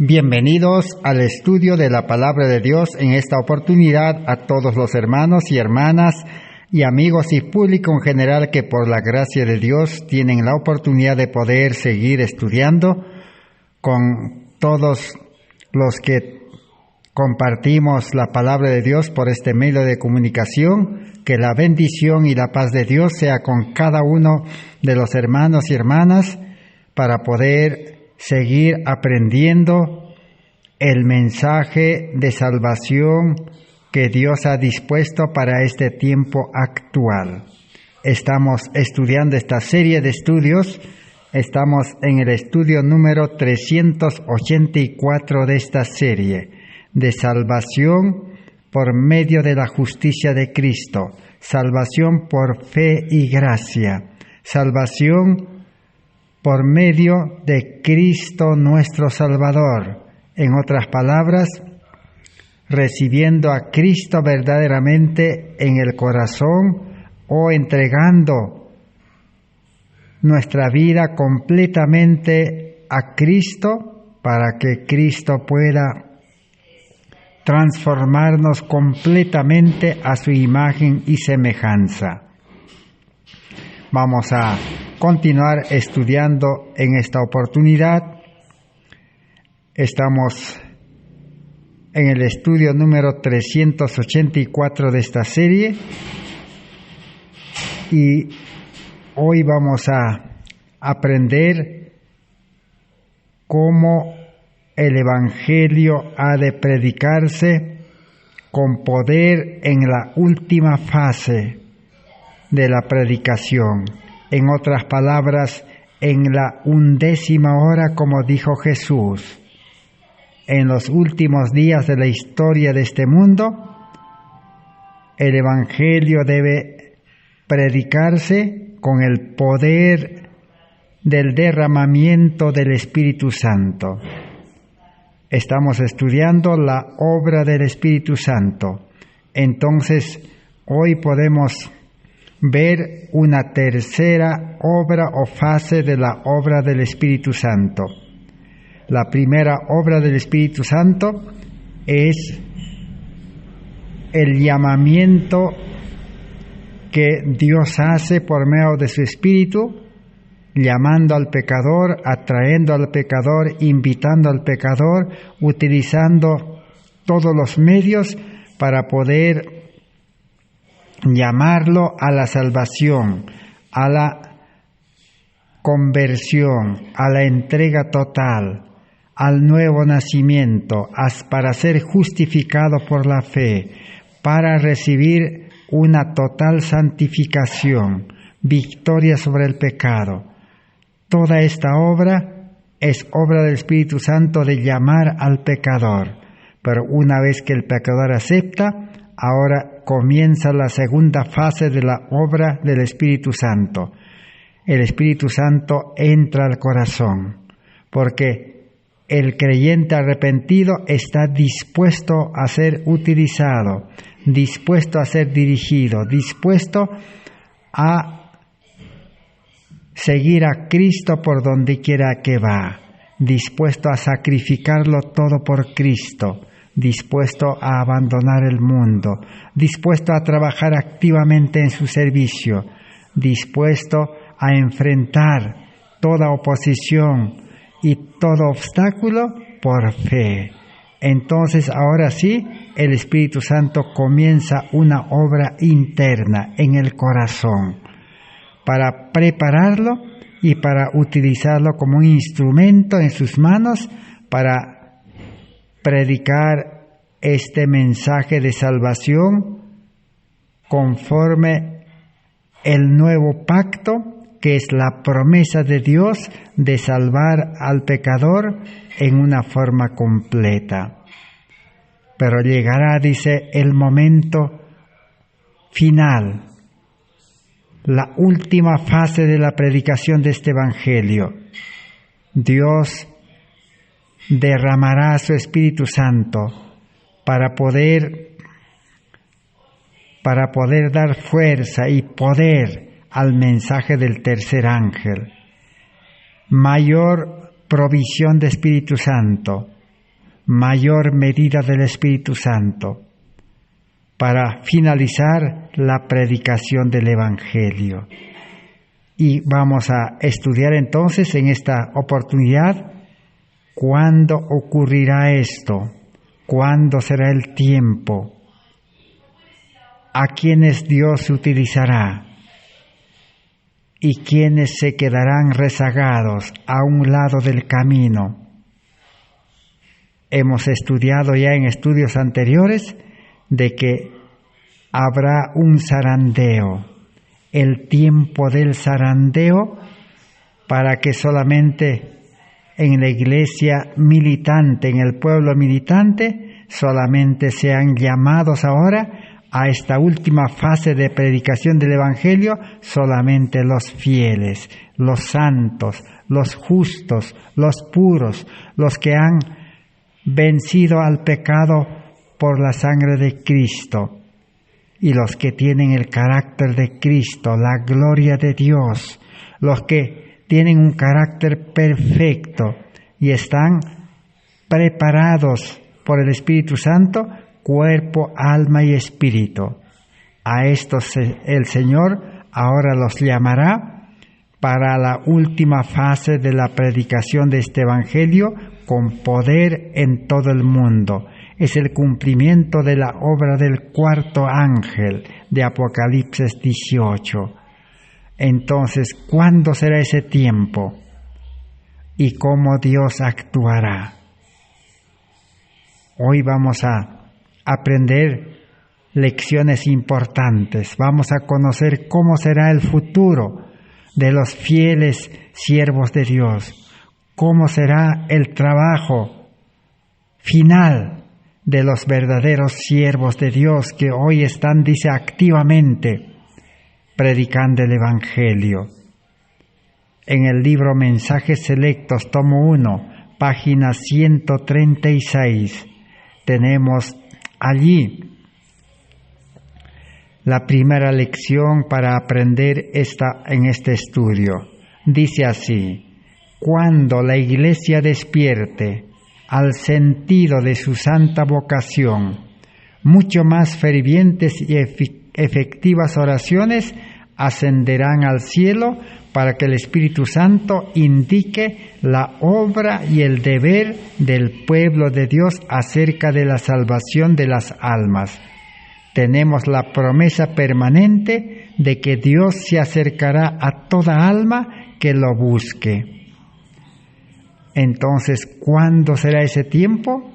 Bienvenidos al estudio de la Palabra de Dios. En esta oportunidad a todos los hermanos y hermanas y amigos y público en general que por la gracia de Dios tienen la oportunidad de poder seguir estudiando con todos los que compartimos la Palabra de Dios por este medio de comunicación. Que la bendición y la paz de Dios sea con cada uno de los hermanos y hermanas para poder seguir aprendiendo el mensaje de salvación que Dios ha dispuesto para este tiempo actual. Estamos estudiando esta serie de estudios. Estamos en el estudio número 384 de esta serie, de salvación por medio de la justicia de Cristo, salvación por fe y gracia, salvación por medio de Cristo nuestro Salvador. En otras palabras, recibiendo a Cristo verdaderamente en el corazón o entregando nuestra vida completamente a Cristo para que Cristo pueda transformarnos completamente a su imagen y semejanza. Vamos a continuar estudiando en esta oportunidad. Estamos en el estudio número 384 de esta serie y hoy vamos a aprender cómo el Evangelio ha de predicarse con poder en la última fase de la predicación. En otras palabras, en la 11ª hora, como dijo Jesús. En los últimos días de la historia de este mundo, el Evangelio debe predicarse con el poder del derramamiento del Espíritu Santo. Estamos estudiando la obra del Espíritu Santo. Entonces, hoy podemos ver una tercera obra o fase de la obra del Espíritu Santo. La primera obra del Espíritu Santo es el llamamiento que Dios hace por medio de su Espíritu, llamando al pecador, atrayendo al pecador, invitando al pecador, utilizando todos los medios para poder llamarlo a la salvación, a la conversión, a la entrega total, al nuevo nacimiento, para ser justificado por la fe, para recibir una total santificación, victoria sobre el pecado. Toda esta obra es obra del Espíritu Santo de llamar al pecador, pero una vez que el pecador acepta, ahora comienza la segunda fase de la obra del Espíritu Santo. El Espíritu Santo entra al corazón, porque el creyente arrepentido está dispuesto a ser utilizado, dispuesto a ser dirigido, dispuesto a seguir a Cristo por donde quiera que va, dispuesto a sacrificarlo todo por Cristo, dispuesto a abandonar el mundo, dispuesto a trabajar activamente en su servicio, dispuesto a enfrentar toda oposición y todo obstáculo por fe. Entonces, ahora sí, el Espíritu Santo comienza una obra interna en el corazón para prepararlo y para utilizarlo como un instrumento en sus manos para predicar este mensaje de salvación conforme el nuevo pacto, que es la promesa de Dios de salvar al pecador en una forma completa. Pero llegará, dice, el momento final, la última fase de la predicación de este Evangelio. Dios derramará su Espíritu Santo para poder dar fuerza y poder al mensaje del tercer ángel. Mayor provisión de Espíritu Santo, mayor medida del Espíritu Santo, para finalizar la predicación del Evangelio. Y vamos a estudiar entonces en esta oportunidad cuándo ocurrirá esto, cuándo será el tiempo, a quienes Dios utilizará y quienes se quedarán rezagados a un lado del camino. Hemos estudiado ya en estudios anteriores de que habrá un zarandeo, el tiempo del zarandeo, para que solamente en la iglesia militante, en el pueblo militante, solamente sean llamados ahora a esta última fase de predicación del Evangelio, solamente los fieles, los santos, los justos, los puros, los que han vencido al pecado por la sangre de Cristo, y los que tienen el carácter de Cristo, la gloria de Dios, los que tienen un carácter perfecto y están preparados por el Espíritu Santo, cuerpo, alma y espíritu. A estos el Señor ahora los llamará para la última fase de la predicación de este Evangelio con poder en todo el mundo. Es el cumplimiento de la obra del cuarto ángel de Apocalipsis 18. Entonces, ¿cuándo será ese tiempo? ¿Y cómo Dios actuará? Hoy vamos a aprender lecciones importantes. Vamos a conocer cómo será el futuro de los fieles siervos de Dios, cómo será el trabajo final de los verdaderos siervos de Dios que hoy están, dice, activamente predicando el Evangelio. En el libro Mensajes Selectos, tomo 1, página 136, tenemos allí la primera lección para aprender en este estudio. Dice así: cuando la Iglesia despierte al sentido de su santa vocación, mucho más fervientes y efectivas oraciones ascenderán al cielo para que el Espíritu Santo indique la obra y el deber del pueblo de Dios acerca de la salvación de las almas. Tenemos la promesa permanente de que Dios se acercará a toda alma que lo busque. Entonces, ¿cuándo será ese tiempo?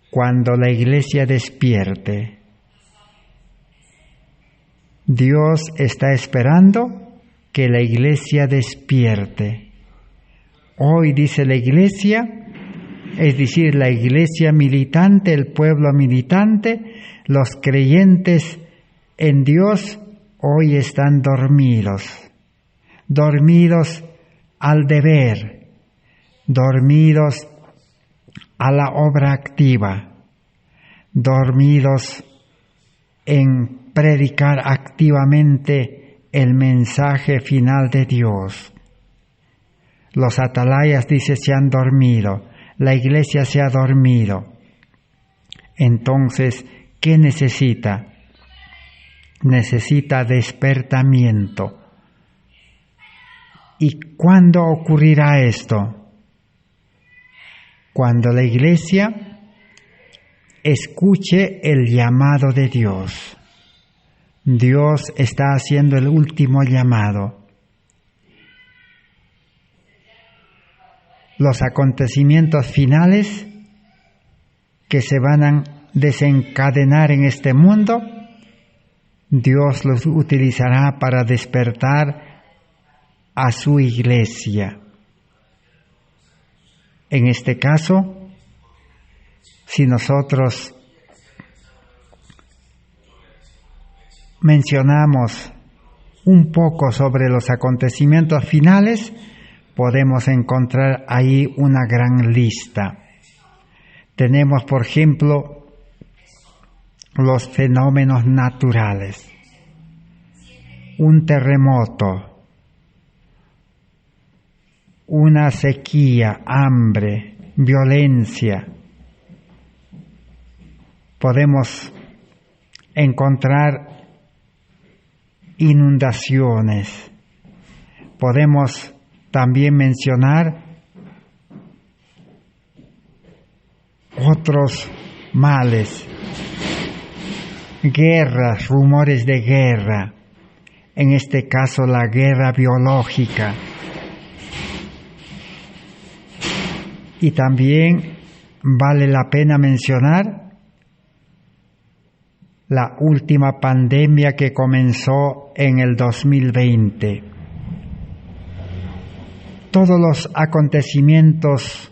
Cuando la Iglesia despierte. Dios está esperando que la Iglesia despierte. Hoy dice la Iglesia, es decir, la Iglesia militante, el pueblo militante, los creyentes en Dios, hoy están dormidos al deber, dormidos a la obra activa, dormidos en predicar activamente el mensaje final de Dios. Los atalayas, dice, se han dormido, la Iglesia se ha dormido. Entonces, ¿qué necesita? Necesita despertamiento. ¿Y cuándo ocurrirá esto? Cuando la Iglesia escuche el llamado de Dios. Dios está haciendo el último llamado. Los acontecimientos finales que se van a desencadenar en este mundo, Dios los utilizará para despertar a su Iglesia. En este caso, si nosotros mencionamos un poco sobre los acontecimientos finales, podemos encontrar ahí una gran lista. Tenemos, por ejemplo, los fenómenos naturales, un terremoto, una sequía, hambre, violencia. Podemos encontrar inundaciones. Podemos también mencionar otros males, guerras, rumores de guerra, en este caso la guerra biológica. Y también vale la pena mencionar la última pandemia que comenzó en el 2020. Todos los acontecimientos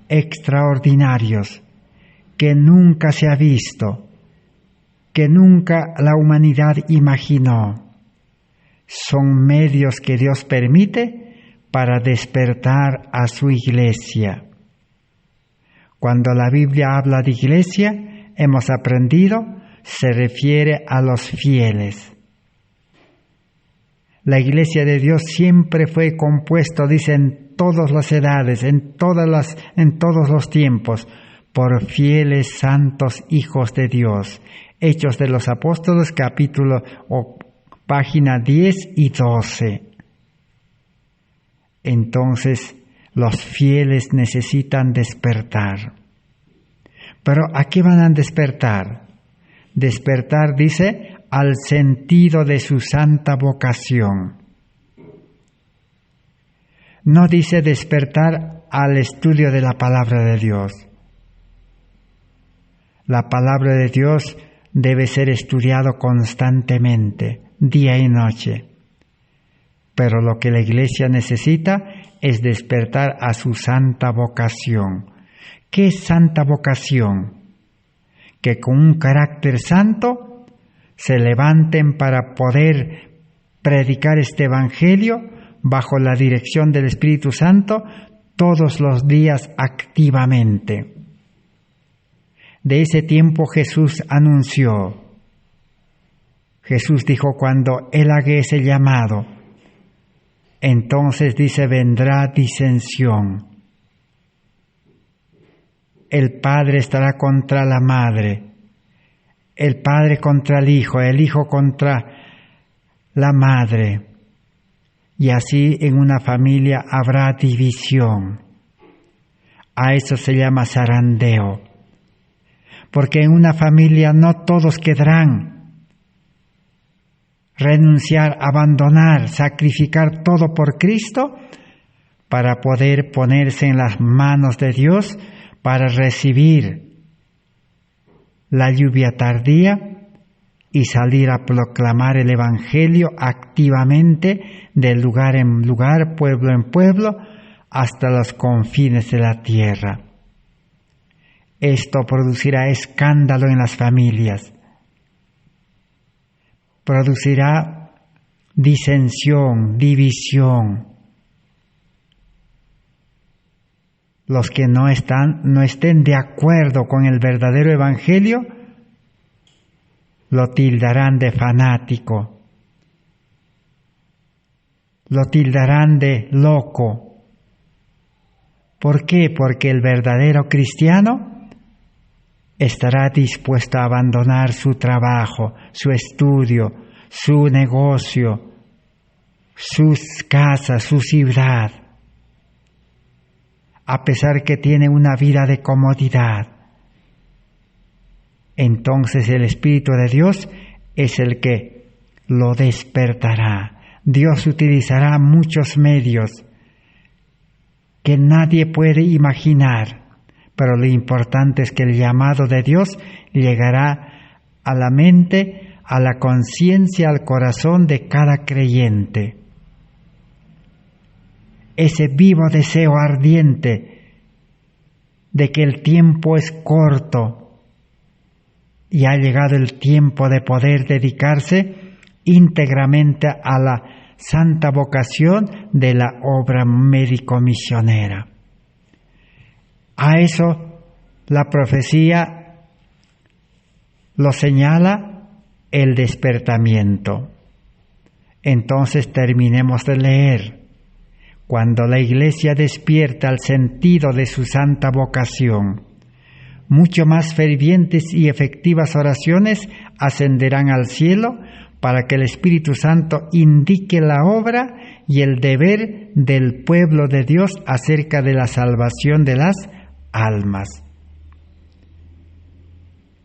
extraordinarios que nunca se ha visto, que nunca la humanidad imaginó, son medios que Dios permite para despertar a su iglesia. Cuando la Biblia habla de iglesia, hemos aprendido, se refiere a los fieles. La iglesia de Dios siempre fue compuesto, dice, en todas las edades, en todos los tiempos, por fieles santos hijos de Dios. Hechos de los Apóstoles, capítulo o página 10 y 12. Entonces, los fieles necesitan despertar. Pero ¿a qué van a despertar? Despertar, dice, al sentido de su santa vocación. No dice despertar al estudio de la palabra de Dios. La palabra de Dios debe ser estudiado constantemente, día y noche. Pero lo que la iglesia necesita es despertar a su santa vocación. ¿Qué es santa vocación? Que con un carácter santo se levanten para poder predicar este evangelio bajo la dirección del Espíritu Santo todos los días activamente. De ese tiempo Jesús anunció. Jesús dijo, cuando Él haga ese llamado, entonces dice, vendrá disensión. El padre estará contra la madre, el padre contra el hijo contra la madre. Y así en una familia habrá división. A eso se llama zarandeo. Porque en una familia no todos querrán renunciar, abandonar, sacrificar todo por Cristo para poder ponerse en las manos de Dios para recibir la lluvia tardía y salir a proclamar el Evangelio activamente de lugar en lugar, pueblo en pueblo, hasta los confines de la tierra. Esto producirá escándalo en las familias, producirá disensión, división. Los que no estén de acuerdo con el verdadero evangelio, lo tildarán de fanático, lo tildarán de loco. ¿Por qué? Porque el verdadero cristiano estará dispuesto a abandonar su trabajo, su estudio, su negocio, sus casas, su ciudad, a pesar que tiene una vida de comodidad. Entonces el Espíritu de Dios es el que lo despertará. Dios utilizará muchos medios que nadie puede imaginar, pero lo importante es que el llamado de Dios llegará a la mente, a la conciencia, al corazón de cada creyente. Ese vivo deseo ardiente de que el tiempo es corto y ha llegado el tiempo de poder dedicarse íntegramente a la santa vocación de la obra médico-misionera. A eso la profecía lo señala el despertamiento. Entonces terminemos de leer. Cuando la Iglesia despierta al sentido de su santa vocación, mucho más fervientes y efectivas oraciones ascenderán al cielo para que el Espíritu Santo indique la obra y el deber del pueblo de Dios acerca de la salvación de las almas.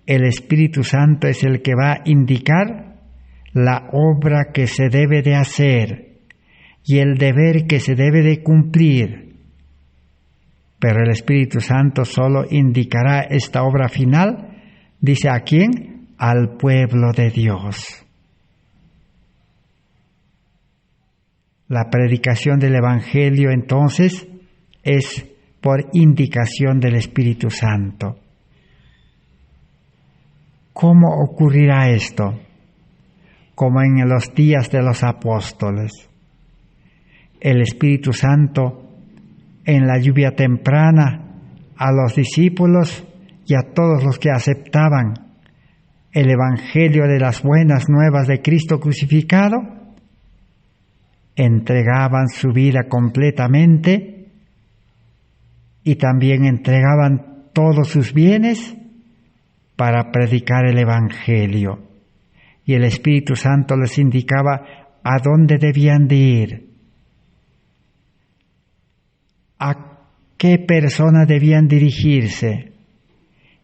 El Espíritu Santo es el que va a indicar la obra que se debe de hacer y el deber que se debe de cumplir. Pero el Espíritu Santo solo indicará esta obra final, dice, ¿a quién? Al pueblo de Dios. La predicación del Evangelio, entonces, es por indicación del Espíritu Santo. ¿Cómo ocurrirá esto? Como en los días de los apóstoles. El Espíritu Santo, en la lluvia temprana, a los discípulos y a todos los que aceptaban el Evangelio de las buenas nuevas de Cristo crucificado, entregaban su vida completamente y también entregaban todos sus bienes para predicar el Evangelio. Y el Espíritu Santo les indicaba a dónde debían de ir, a qué persona debían dirigirse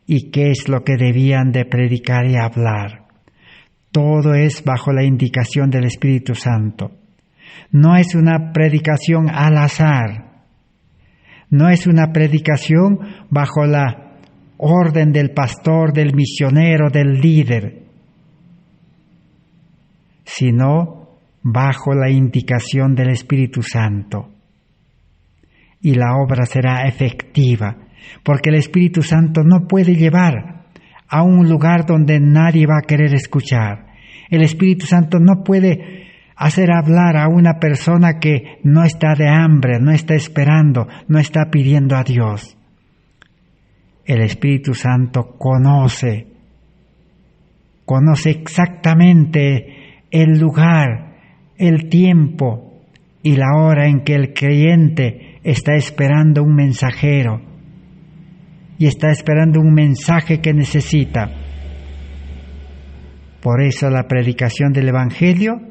y qué es lo que debían de predicar y hablar. Todo es bajo la indicación del Espíritu Santo. No es una predicación al azar, no es una predicación bajo la orden del pastor, del misionero, del líder, sino bajo la indicación del Espíritu Santo. Y la obra será efectiva, porque el Espíritu Santo no puede llevar a un lugar donde nadie va a querer escuchar. El Espíritu Santo no puede hacer hablar a una persona que no está de hambre, no está esperando, no está pidiendo a Dios. El Espíritu Santo conoce exactamente el lugar, el tiempo y la hora en que el creyente está esperando un mensajero y está esperando un mensaje que necesita. Por eso la predicación del Evangelio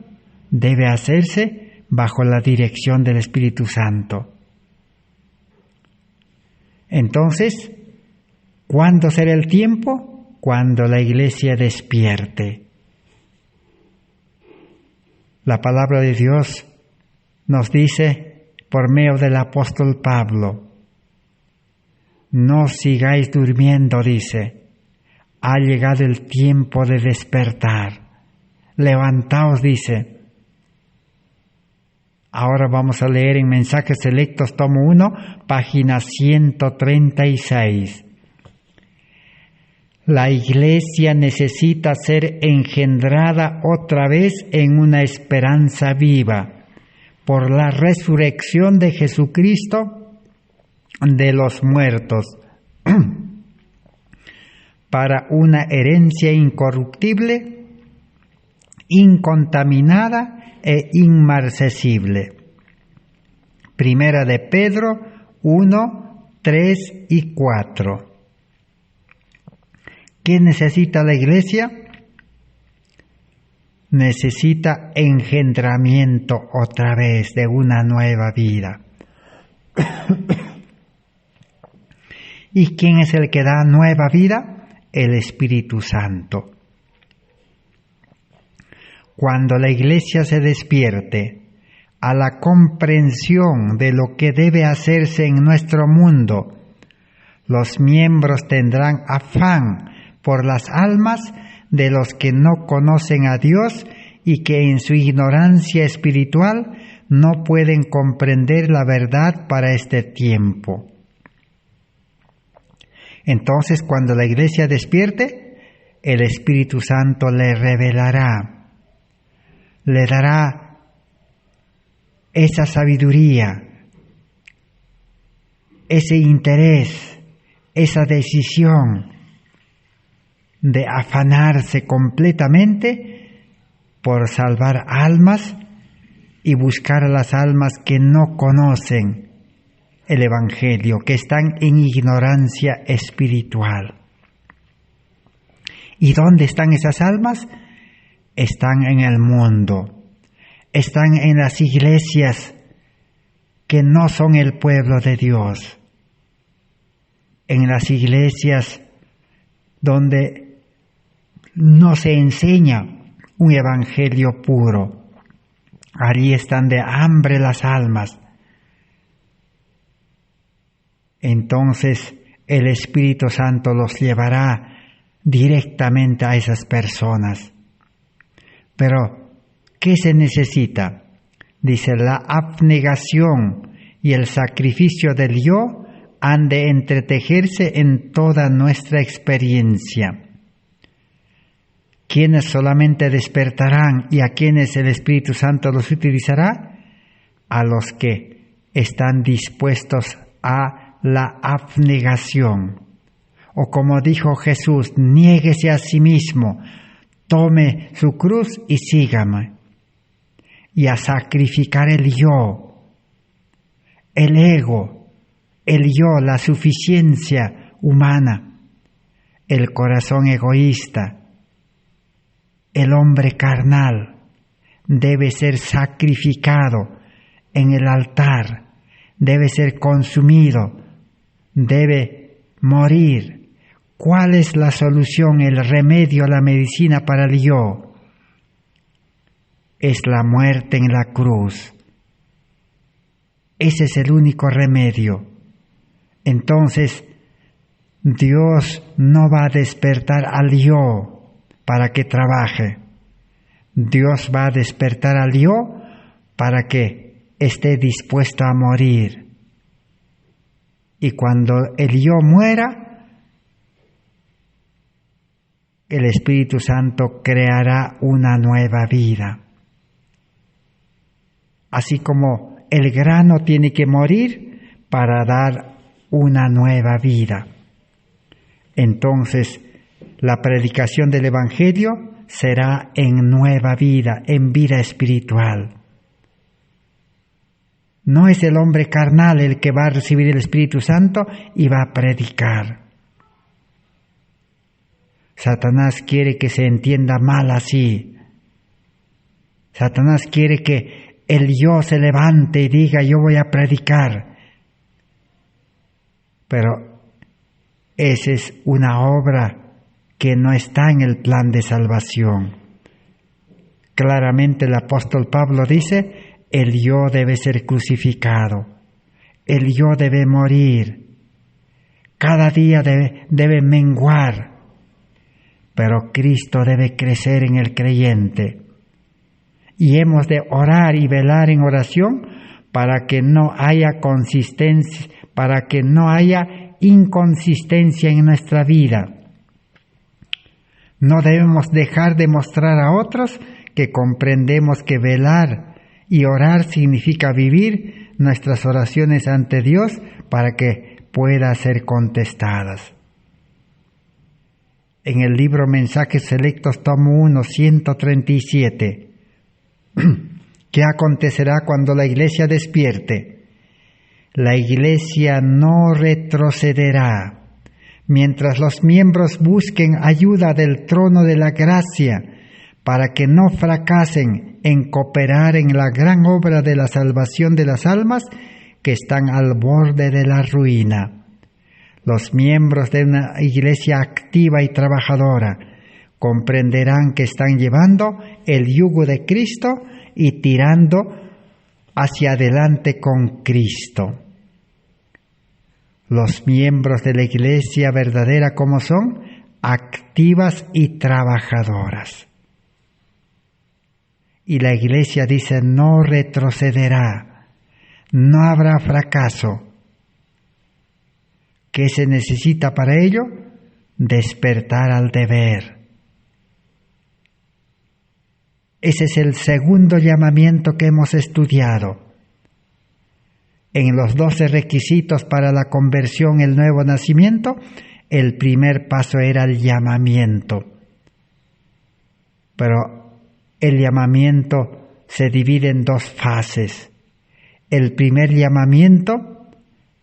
debe hacerse bajo la dirección del Espíritu Santo. Entonces, ¿cuándo será el tiempo? Cuando la Iglesia despierte. La palabra de Dios nos dice por medio del apóstol Pablo, no sigáis durmiendo, dice, ha llegado el tiempo de despertar. Levantaos, dice. Ahora vamos a leer en Mensajes Selectos, tomo 1, página 136. La Iglesia necesita ser engendrada otra vez en una esperanza viva por la resurrección de Jesucristo de los muertos, para una herencia incorruptible, incontaminada e inmarcesible. Primera de Pedro 1, 3 y 4. ¿Qué necesita la Iglesia? Necesita engendramiento otra vez de una nueva vida. ¿Y quién es el que da nueva vida? El Espíritu Santo. Cuando la Iglesia se despierte a la comprensión de lo que debe hacerse en nuestro mundo, los miembros tendrán afán por las almas de los que no conocen a Dios y que en su ignorancia espiritual no pueden comprender la verdad para este tiempo. Entonces, cuando la Iglesia despierte, el Espíritu Santo le revelará, le dará esa sabiduría, ese interés, esa decisión de afanarse completamente por salvar almas y buscar a las almas que no conocen el Evangelio, que están en ignorancia espiritual. ¿Y dónde están esas almas? Están en el mundo, están en las iglesias que no son el pueblo de Dios, en las iglesias donde no se enseña un evangelio puro. Allí están de hambre las almas. Entonces el Espíritu Santo los llevará directamente a esas personas. Pero, ¿qué se necesita? Dice, la abnegación y el sacrificio del yo han de entretejerse en toda nuestra experiencia. ¿Quiénes solamente despertarán y a quienes el Espíritu Santo los utilizará? A los que están dispuestos a la abnegación. O como dijo Jesús, niéguese a sí mismo, tome su cruz y sígame. Y a sacrificar el yo, el ego, el yo, la suficiencia humana, el corazón egoísta, el hombre carnal debe ser sacrificado en el altar, debe ser consumido, debe morir. ¿Cuál es la solución, el remedio, la medicina para el yo? Es la muerte en la cruz. Ese es el único remedio. Entonces, Dios no va a despertar al yo para que trabaje. Dios va a despertar al yo para que esté dispuesto a morir. Y cuando el yo muera, el Espíritu Santo creará una nueva vida. Así como el grano tiene que morir para dar una nueva vida. Entonces, la predicación del Evangelio será en nueva vida, en vida espiritual. No es el hombre carnal el que va a recibir el Espíritu Santo y va a predicar. Satanás quiere que se entienda mal así. Satanás quiere que el yo se levante y diga, yo voy a predicar. Pero esa es una obra que no está en el plan de salvación. Claramente el apóstol Pablo dice, el yo debe ser crucificado, el yo debe morir, cada día debe menguar, pero Cristo debe crecer en el creyente. Y hemos de orar y velar en oración para que no haya consistencia, para que no haya inconsistencia en nuestra vida. No debemos dejar de mostrar a otros que comprendemos que velar y orar significa vivir nuestras oraciones ante Dios para que puedan ser contestadas. En el libro Mensajes Selectos, tomo 1, 137, ¿qué acontecerá cuando la iglesia despierte? La iglesia no retrocederá. Mientras los miembros busquen ayuda del trono de la gracia para que no fracasen en cooperar en la gran obra de la salvación de las almas que están al borde de la ruina. Los miembros de una iglesia activa y trabajadora comprenderán que están llevando el yugo de Cristo y tirando hacia adelante con Cristo. Los miembros de la iglesia verdadera, ¿cómo son? Activas y trabajadoras. Y la iglesia dice, no retrocederá, no habrá fracaso. ¿Qué se necesita para ello? Despertar al deber. Ese es el segundo llamamiento que hemos estudiado. En los 12 requisitos para la conversión, el nuevo nacimiento, el primer paso era el llamamiento. Pero el llamamiento se divide en dos fases. El primer llamamiento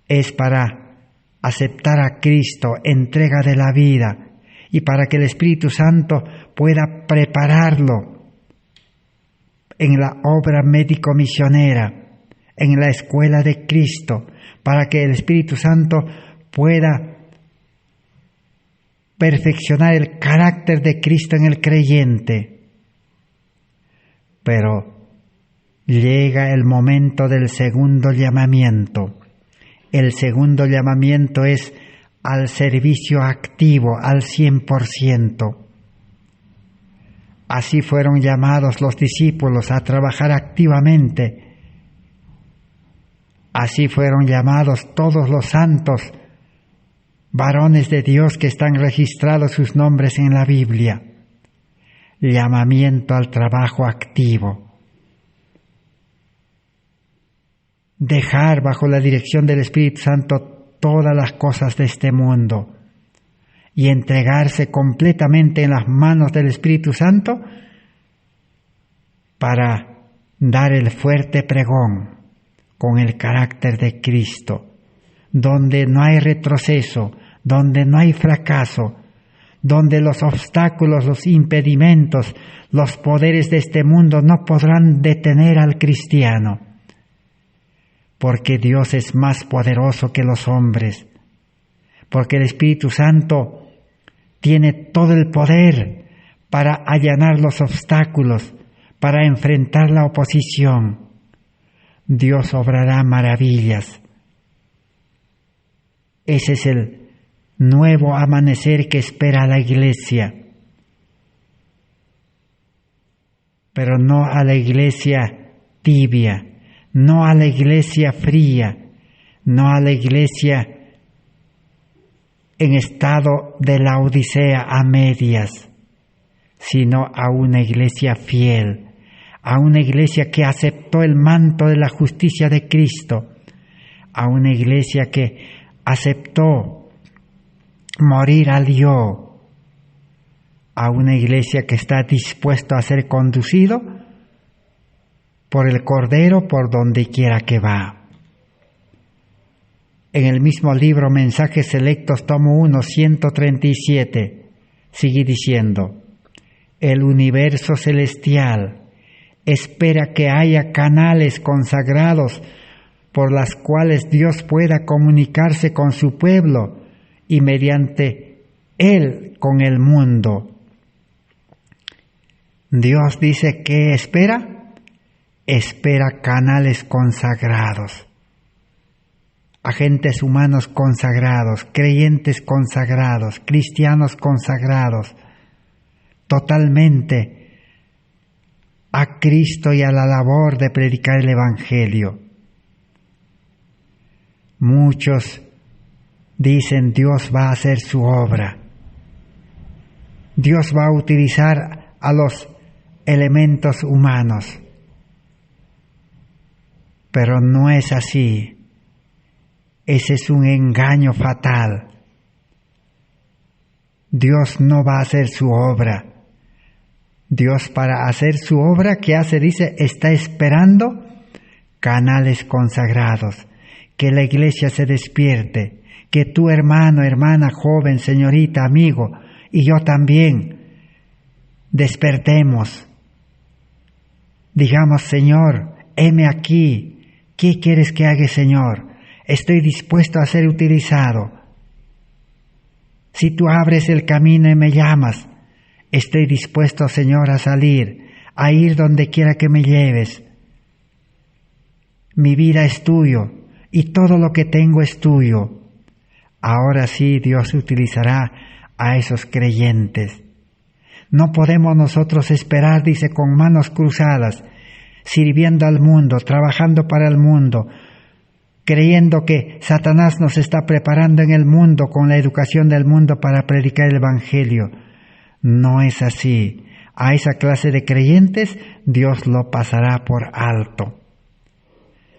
es para aceptar a Cristo, entrega de la vida, y para que el Espíritu Santo pueda prepararlo en la obra médico-misionera, en la escuela de Cristo, para que el Espíritu Santo pueda perfeccionar el carácter de Cristo en el creyente. Pero llega el momento del segundo llamamiento. El segundo llamamiento es al servicio activo, al 100%. Así fueron llamados los discípulos a trabajar activamente. Así fueron llamados todos los santos, varones de Dios que están registrados sus nombres en la Biblia. Llamamiento al trabajo activo. Dejar bajo la dirección del Espíritu Santo todas las cosas de este mundo y entregarse completamente en las manos del Espíritu Santo para dar el fuerte pregón con el carácter de Cristo, donde no hay retroceso, donde no hay fracaso, donde los obstáculos, los impedimentos, los poderes de este mundo no podrán detener al cristiano, porque Dios es más poderoso que los hombres, porque el Espíritu Santo tiene todo el poder para allanar los obstáculos, para enfrentar la oposición. Dios obrará maravillas. Ese es el nuevo amanecer que espera a la iglesia, pero no a la iglesia tibia, no a la iglesia fría, no a la iglesia en estado de la Odisea a medias, sino a una iglesia fiel, a una iglesia que aceptó el manto de la justicia de Cristo, a una iglesia que aceptó morir al yo, a una iglesia que está dispuesta a ser conducido por el Cordero por donde quiera que va. En el mismo libro Mensajes Selectos, tomo 1, 137, sigue diciendo: el universo celestial espera que haya canales consagrados por las cuales Dios pueda comunicarse con su pueblo y mediante él con el mundo. Dios dice que espera canales consagrados, agentes humanos consagrados, creyentes consagrados, cristianos consagrados, totalmente a Cristo y a la labor de predicar el Evangelio. Muchos dicen: Dios va a hacer su obra, Dios va a utilizar a los elementos humanos, pero no es así. Ese es un engaño fatal. Dios no va a hacer su obra. Dios, para hacer su obra, ¿qué hace? Dice, está esperando canales consagrados, que la iglesia se despierte, que tu hermano, hermana, joven, señorita, amigo, y yo también, despertemos. Digamos: Señor, heme aquí, ¿qué quieres que haga, Señor? Estoy dispuesto a ser utilizado. Si tú abres el camino y me llamas, estoy dispuesto, Señor, a salir, a ir donde quiera que me lleves. Mi vida es tuyo y todo lo que tengo es tuyo. Ahora sí, Dios utilizará a esos creyentes. No podemos nosotros esperar, dice, con manos cruzadas, sirviendo al mundo, trabajando para el mundo, creyendo que Satanás nos está preparando en el mundo con la educación del mundo para predicar el Evangelio. No es así. A esa clase de creyentes Dios lo pasará por alto.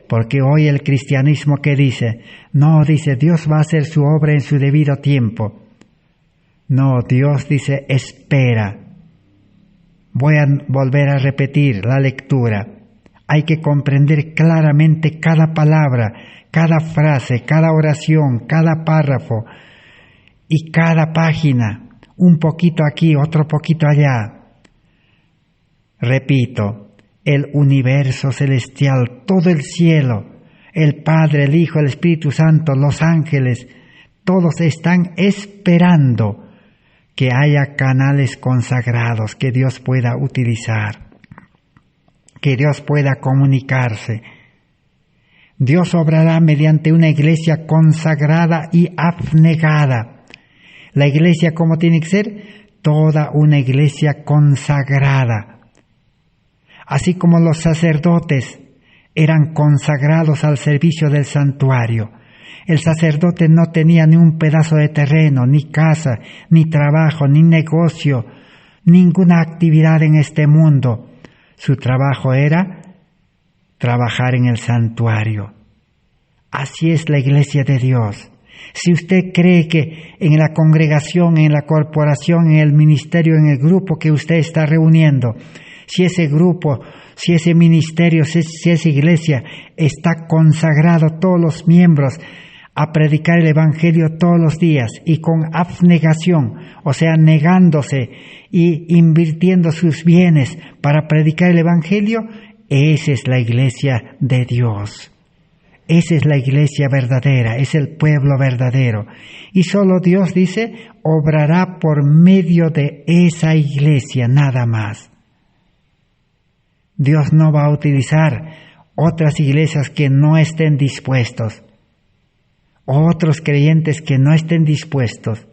Porque hoy el cristianismo, ¿qué dice? No, dice, Dios va a hacer su obra en su debido tiempo. No, Dios dice, espera. Voy a volver a repetir la lectura. hay que comprender claramente cada palabra, cada frase, cada oración, cada párrafo y cada página, un poquito aquí, otro poquito allá. Repito, el universo celestial, todo el cielo, el Padre, el Hijo, el Espíritu Santo, los ángeles, todos están esperando que haya canales consagrados que Dios pueda utilizar, que Dios pueda comunicarse. Dios obrará mediante una iglesia consagrada y abnegada. La iglesia, ¿cómo tiene que ser? Toda una iglesia consagrada. Así como los sacerdotes eran consagrados al servicio del santuario. El sacerdote no tenía ni un pedazo de terreno, ni casa, ni trabajo, ni negocio, ninguna actividad en este mundo. Su trabajo era trabajar en el santuario. Así es la iglesia de Dios. Si usted cree que en la congregación, en la corporación, en el ministerio, en el grupo que usted está reuniendo, si ese grupo, si ese ministerio, si esa iglesia está consagrado, todos los miembros, a predicar el Evangelio todos los días y con abnegación, o sea, negándose y invirtiendo sus bienes para predicar el Evangelio, esa es la iglesia de Dios. Esa es la iglesia verdadera, es el pueblo verdadero. Y solo Dios, dice, obrará por medio de esa iglesia, nada más. Dios no va a utilizar otras iglesias que no estén dispuestos, otros creyentes que no estén dispuestos.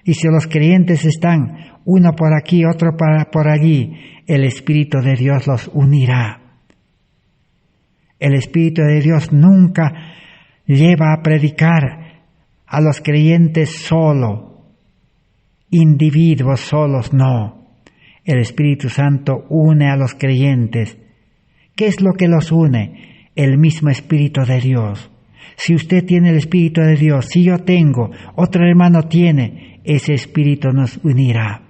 Y si los creyentes están uno por aquí, otro por allí, el Espíritu de Dios los unirá. El Espíritu de Dios nunca lleva a predicar a los creyentes solo, individuos solos, no. El Espíritu Santo une a los creyentes. ¿Qué es lo que los une? El mismo Espíritu de Dios. Si usted tiene el Espíritu de Dios, si yo tengo, otro hermano tiene, ese Espíritu nos unirá.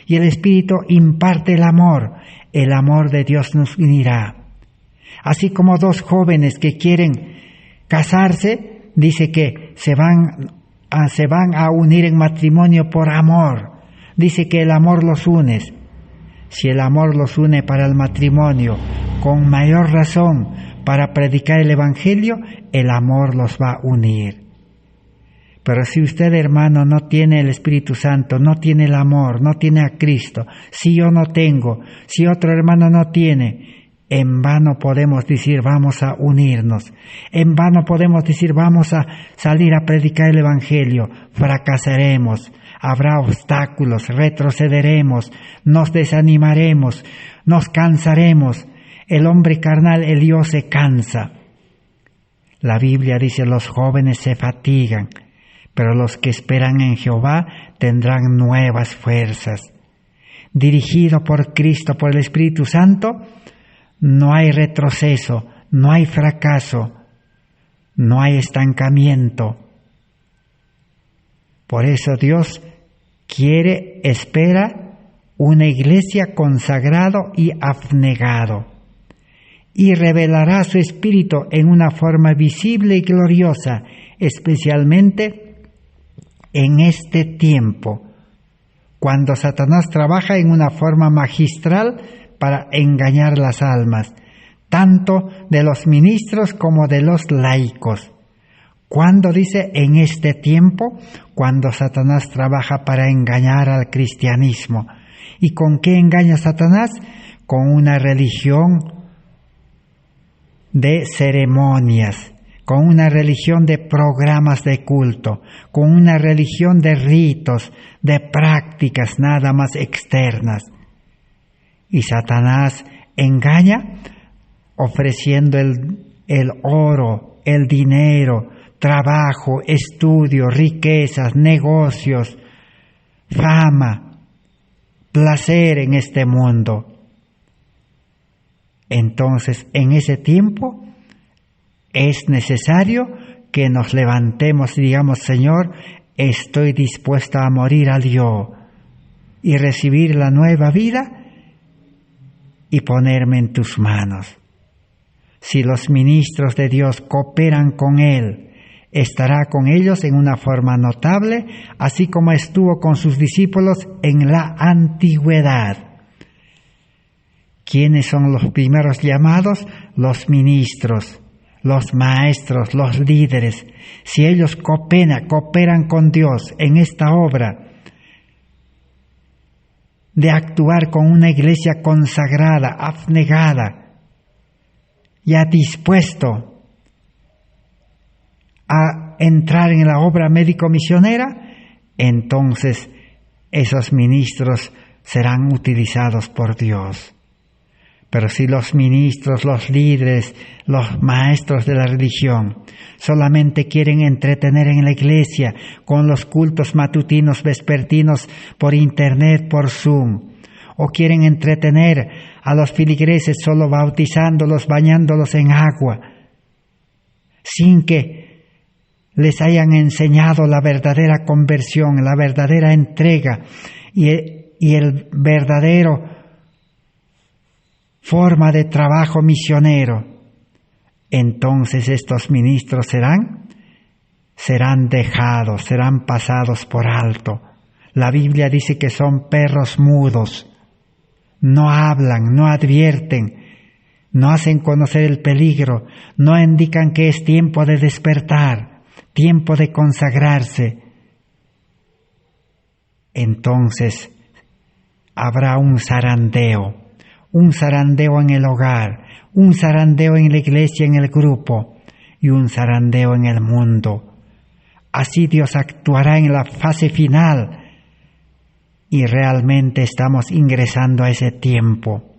Y el Espíritu imparte el amor de Dios nos unirá. Así como dos jóvenes que quieren casarse, dice que se van a unir en matrimonio por amor. Dice que el amor los une. Si el amor los une para el matrimonio, con mayor razón para predicar el Evangelio, el amor los va a unir. Pero si usted, hermano, no tiene el Espíritu Santo, no tiene el amor, no tiene a Cristo, si yo no tengo, si otro hermano no tiene, en vano podemos decir vamos a unirnos, en vano podemos decir vamos a salir a predicar el Evangelio, fracasaremos, habrá obstáculos, retrocederemos, nos desanimaremos, nos cansaremos. El hombre carnal, el yo se cansa. La Biblia dice los jóvenes se fatigan, pero los que esperan en Jehová tendrán nuevas fuerzas. Dirigido por Cristo, por el Espíritu Santo, no hay retroceso, no hay fracaso, no hay estancamiento. Por eso Dios espera una iglesia consagrado y abnegado, y revelará su Espíritu en una forma visible y gloriosa, especialmente en este tiempo, cuando Satanás trabaja en una forma magistral para engañar las almas, tanto de los ministros como de los laicos. ¿Cuándo dice en este tiempo? Cuando Satanás trabaja para engañar al cristianismo. ¿Y con qué engaña Satanás? Con una religión de ceremonias, con una religión de programas de culto, con una religión de ritos, de prácticas nada más externas. Y Satanás engaña ofreciendo el oro, el dinero, trabajo, estudio, riquezas, negocios, fama, placer en este mundo. Entonces, en ese tiempo es necesario que nos levantemos y digamos, Señor, estoy dispuesto a morir al yo y recibir la nueva vida y ponerme en tus manos. Si los ministros de Dios cooperan con Él, estará con ellos en una forma notable, así como estuvo con sus discípulos en la antigüedad. ¿Quiénes son los primeros llamados? Los ministros, los maestros, los líderes. Si ellos cooperan con Dios en esta obra de actuar con una iglesia consagrada, abnegada, ya dispuesto a entrar en la obra médico-misionera, entonces esos ministros serán utilizados por Dios. Pero si los ministros, los líderes, los maestros de la religión solamente quieren entretener en la iglesia con los cultos matutinos, vespertinos, por internet, por Zoom, o quieren entretener a los feligreses solo bautizándolos, bañándolos en agua, sin que les hayan enseñado la verdadera conversión, la verdadera entrega y el verdadero forma de trabajo misionero, entonces estos ministros serán dejados, serán pasados por alto. La Biblia dice que son perros mudos, no hablan, no advierten, no hacen conocer el peligro, no indican que es tiempo de despertar, tiempo de consagrarse. Entonces habrá un zarandeo en el hogar, un zarandeo en la iglesia, en el grupo, y un zarandeo en el mundo. Así Dios actuará en la fase final, y realmente estamos ingresando a ese tiempo.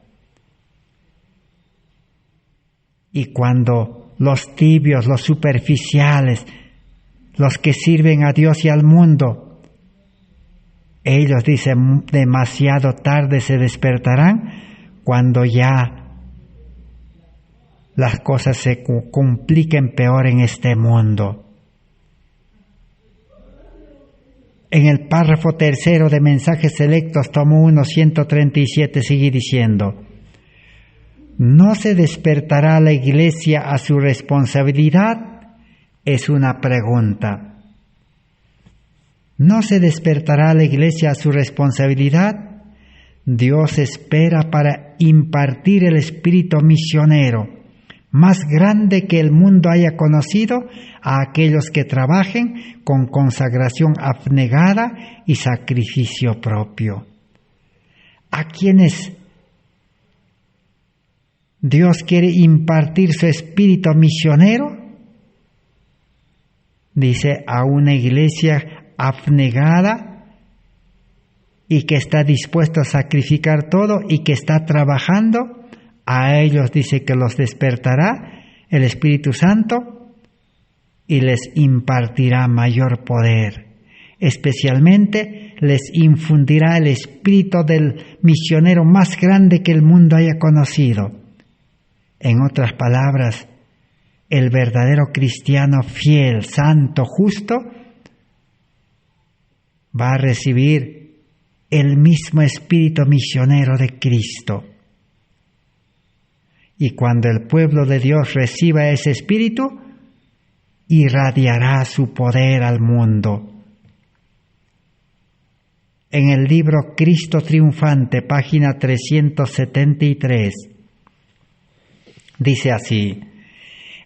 Y cuando los tibios, los superficiales, los que sirven a Dios y al mundo, ellos dicen demasiado tarde se despertarán, cuando ya las cosas se compliquen peor en este mundo. En el párrafo 3 de Mensajes Selectos, tomo 1, 137, sigue diciendo: ¿no se despertará la iglesia a su responsabilidad? Es una pregunta. ¿No se despertará la iglesia a su responsabilidad? Dios espera para impartir el espíritu misionero más grande que el mundo haya conocido a aquellos que trabajen con consagración abnegada y sacrificio propio. A quienes Dios quiere impartir su espíritu misionero, dice, a una iglesia abnegada y que está dispuesto a sacrificar todo y que está trabajando. A ellos dice que los despertará el Espíritu Santo y les impartirá mayor poder. Especialmente les infundirá el espíritu del misionero más grande que el mundo haya conocido. En otras palabras, el verdadero cristiano fiel, santo, justo, va a recibir el mismo espíritu misionero de Cristo. Y cuando el pueblo de Dios reciba ese espíritu, irradiará su poder al mundo. En el libro Cristo Triunfante, página 373, dice así: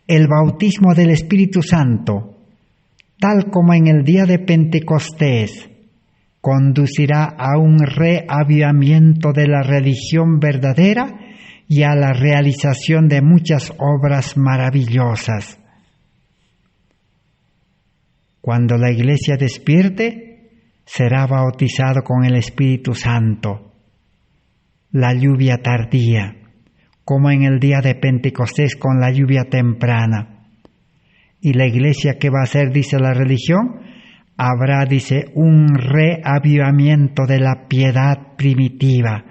el bautismo del Espíritu Santo, tal como en el día de Pentecostés, conducirá a un reavivamiento de la religión verdadera y a la realización de muchas obras maravillosas. Cuando la iglesia despierte, será bautizado con el Espíritu Santo. La lluvia tardía, como en el día de Pentecostés con la lluvia temprana. Y la iglesia, ¿qué va a hacer? Dice la religión. Habrá, dice, un reavivamiento de la piedad primitiva.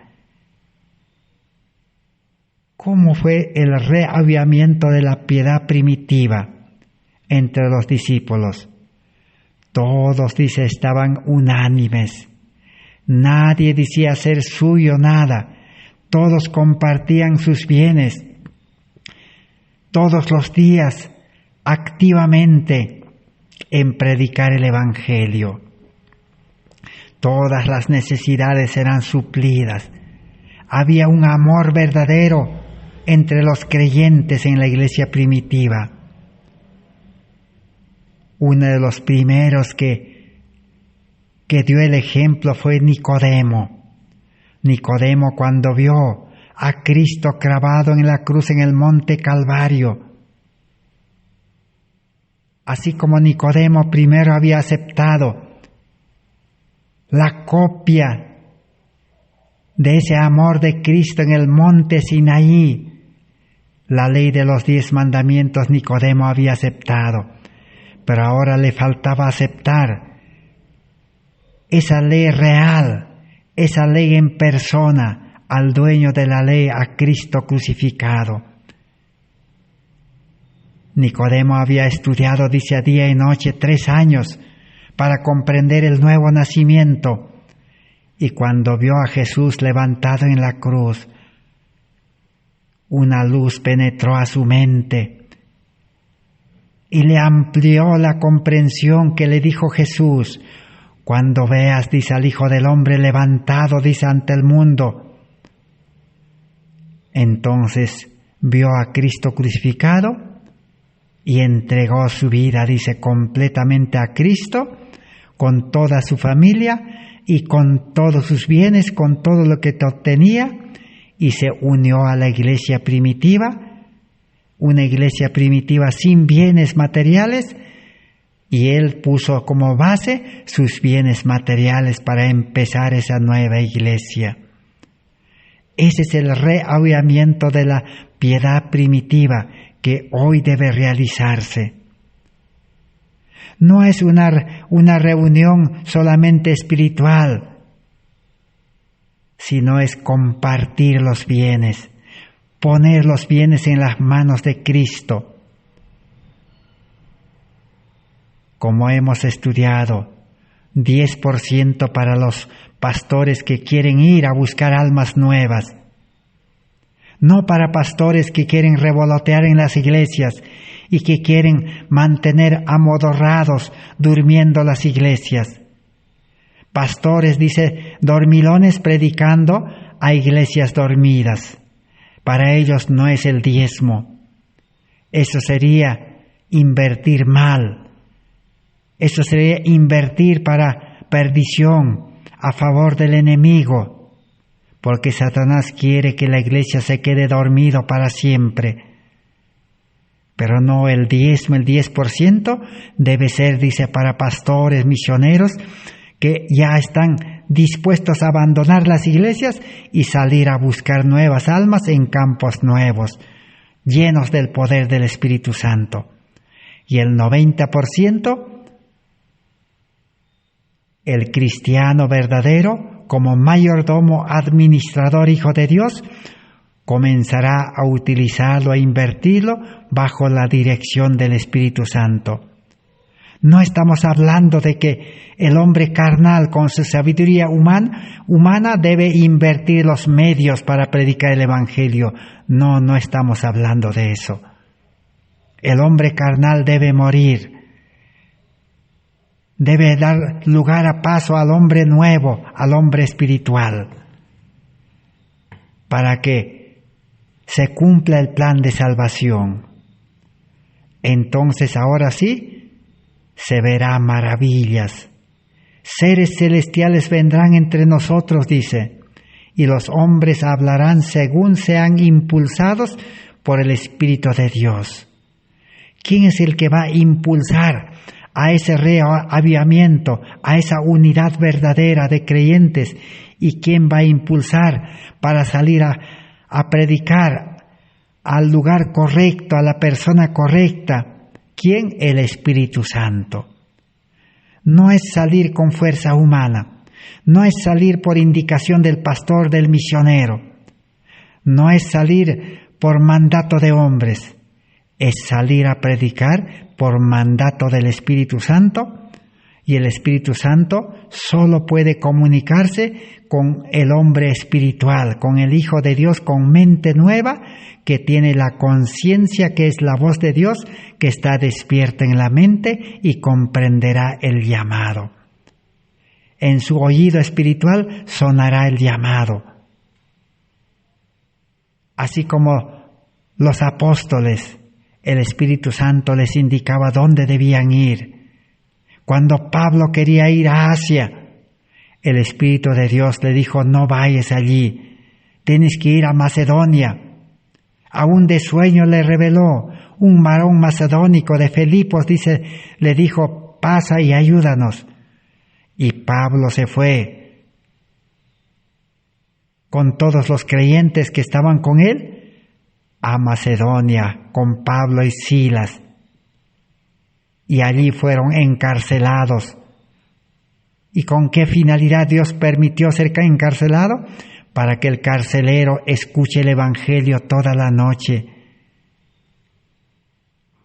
¿Cómo fue el reavivamiento de la piedad primitiva entre los discípulos? Todos, dice, estaban unánimes. Nadie decía ser suyo nada. Todos compartían sus bienes. todos los días activamente en predicar el Evangelio. Todas las necesidades serán suplidas. Había un amor verdadero entre los creyentes en la iglesia primitiva. Uno de los primeros que dio el ejemplo fue Nicodemo. Nicodemo, cuando vio a Cristo clavado en la cruz en el monte Calvario, así como Nicodemo primero había aceptado la copia de ese amor de Cristo en el monte Sinaí, la ley de los 10 mandamientos Nicodemo había aceptado, pero ahora le faltaba aceptar esa ley real, esa ley en persona, al dueño de la ley, a Cristo crucificado. Nicodemo había estudiado, dice, día y noche 3 años para comprender el nuevo nacimiento, y cuando vio a Jesús levantado en la cruz, una luz penetró a su mente y le amplió la comprensión, que le dijo Jesús: cuando veas, dice, al Hijo del Hombre levantado, dice, ante el mundo. Entonces vio a Cristo crucificado y entregó su vida, dice, completamente a Cristo, con toda su familia y con todos sus bienes, con todo lo que tenía, y se unió a la iglesia primitiva, una iglesia primitiva sin bienes materiales, y él puso como base sus bienes materiales para empezar esa nueva iglesia. Ese es el reavivamiento de la piedad primitiva que hoy debe realizarse. No es una reunión solamente espiritual, sino es compartir los bienes, poner los bienes en las manos de Cristo. Como hemos estudiado, 10% para los pastores que quieren ir a buscar almas nuevas, no para pastores que quieren revolotear en las iglesias y que quieren mantener amodorrados, durmiendo las iglesias. Pastores, dice, dormilones predicando a iglesias dormidas. Para ellos no es el diezmo. Eso sería invertir mal. Eso sería invertir para perdición, a favor del enemigo, porque Satanás quiere que la iglesia se quede dormido para siempre. Pero no, el diezmo, el 10% debe ser, dice, para pastores, misioneros, que ya están dispuestos a abandonar las iglesias y salir a buscar nuevas almas en campos nuevos, llenos del poder del Espíritu Santo. Y el 90%, el cristiano verdadero, como mayordomo, administrador, hijo de Dios, comenzará a utilizarlo, a invertirlo bajo la dirección del Espíritu Santo. No estamos hablando de que el hombre carnal con su sabiduría humana debe invertir los medios para predicar el Evangelio. No, no estamos hablando de eso. El hombre carnal debe morir. Debe dar lugar a paso al hombre nuevo, al hombre espiritual, para que se cumpla el plan de salvación. Entonces, ahora sí, se verá maravillas. Seres celestiales vendrán entre nosotros, dice, y los hombres hablarán según sean impulsados por el Espíritu de Dios. ¿Quién es el que va a impulsar a ese reavivamiento, a esa unidad verdadera de creyentes? ¿Y quién va a impulsar para salir a predicar al lugar correcto, a la persona correcta? ¿Quién? El Espíritu Santo. No es salir con fuerza humana, no es salir por indicación del pastor, del misionero, no es salir por mandato de hombres, es salir a predicar por mandato del Espíritu Santo Y el Espíritu Santo solo puede comunicarse con el hombre espiritual, con el Hijo de Dios, con mente nueva, que tiene la conciencia que es la voz de Dios, que está despierta en la mente y comprenderá el llamado. En su oído espiritual sonará el llamado. Así como los apóstoles, el Espíritu Santo les indicaba dónde debían ir. Cuando Pablo quería ir a Asia, el Espíritu de Dios le dijo: no vayas allí, tienes que ir a Macedonia. Aún de sueño le reveló un varón macedónico de Filipos, le dijo: pasa y ayúdanos. Y Pablo se fue con todos los creyentes que estaban con él a Macedonia, con Pablo y Silas. Y allí fueron encarcelados. ¿Y con qué finalidad Dios permitió ser encarcelado? Para que el carcelero escuche el Evangelio toda la noche.